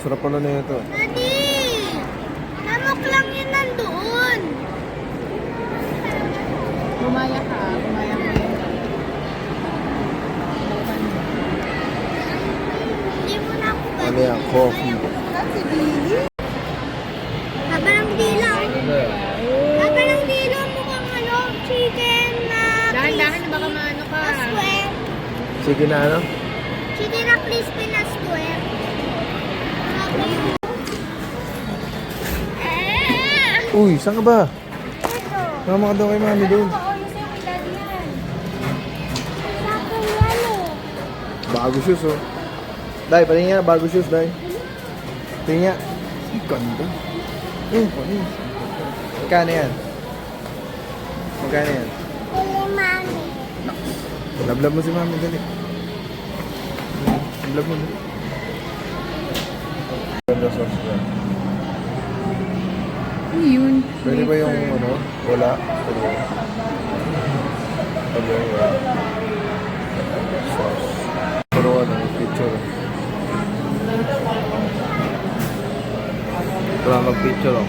Sarap pala na ito. Daddy! Lamok lang yun nandoon. Bumaya ka. Bumaya ko yun. Hindi mo na ako ba? Ano yan? Coffee. Haba ng dila. Haba ng dila mukhang ano, chicken na Dahan-dahan na baka maano ka. na square. Sige na ano? Chicken na crispy na square. Uy, saan ka ba? Ito. Mama ka daw kay mami doon. Oo, yung sa'yo kay daddy yan. Sa akin yan eh. Bago shoes oh. Day, patingin nga. Bago shoes, Day. Tingin nga. Ang ganda. Panin. Magkano yan? Magkano yan? Kili mami. Lablab mo si mami, dali. Lablab mo, dali. Ganda sauce yan. Ano yun? Pwede ba yung ano? Wala? Pwede ba? Pwede ba? Sauce. Pero ano, picture. Wala mag-picture oh.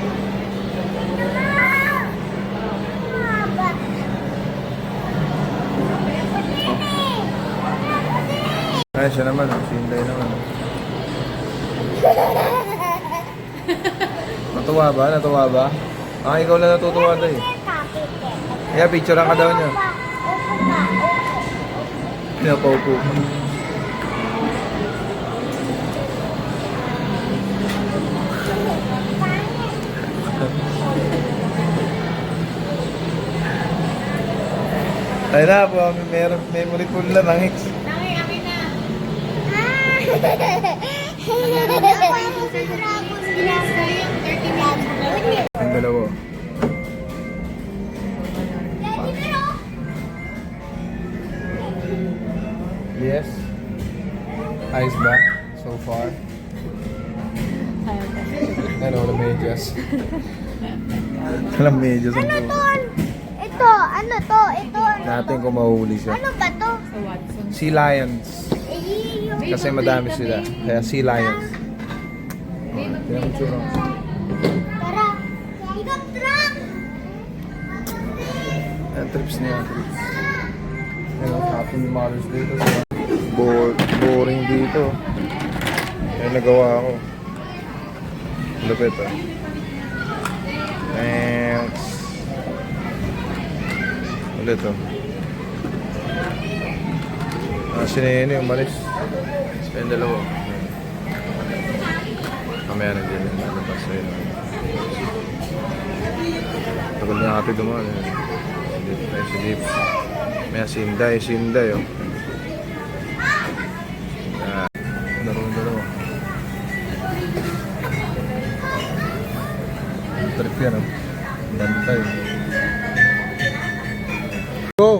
Ay, siya naman oh. Si Inday naman oh. Natuwa ba? Natuwa ba? Ah, ikaw na natutuwa daw eh. Kaya picturean ka daw niya. Pinapaupo ka. Ay na po, meron memory full na ng X. Nangi, akin na. Ang dalawa. Yes. Ayos ba? So far? Ano, walang medyas. Walang medyas ang Ano buo. to? Ito, ano to? Ito, ano Natin to? kung mahuhuli siya. Ano ba to? Sa Watson. Sea lions. Eh, yung... Kasi madami sila. Kaya sea lions. Tingnan mo tsura. Tara, pick-up truck! Ang trips niya. Ano, happy Mother's Day to. Boring dito. Yan nagawa ko. Lupit ah. Thanks. Ulit oh. Si Nene umalis. Yung dalawa. Mamaya na din. Nalabas na yun. Tagal niya ate dumaan. Dito tayo si Deep. May Sinday oh. Dalawa. Trip yan oh. Dami tayo. Go!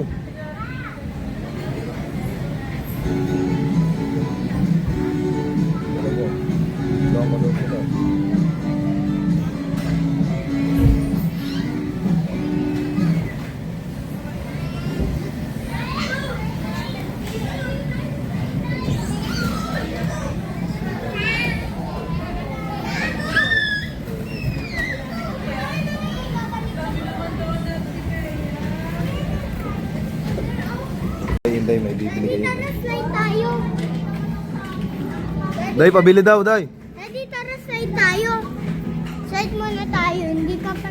Day, may bibili kayo. Tara, slide tayo. Day, pabili daw, Day. Daddy, tara, slide tayo. Slide muna tayo, hindi ka pa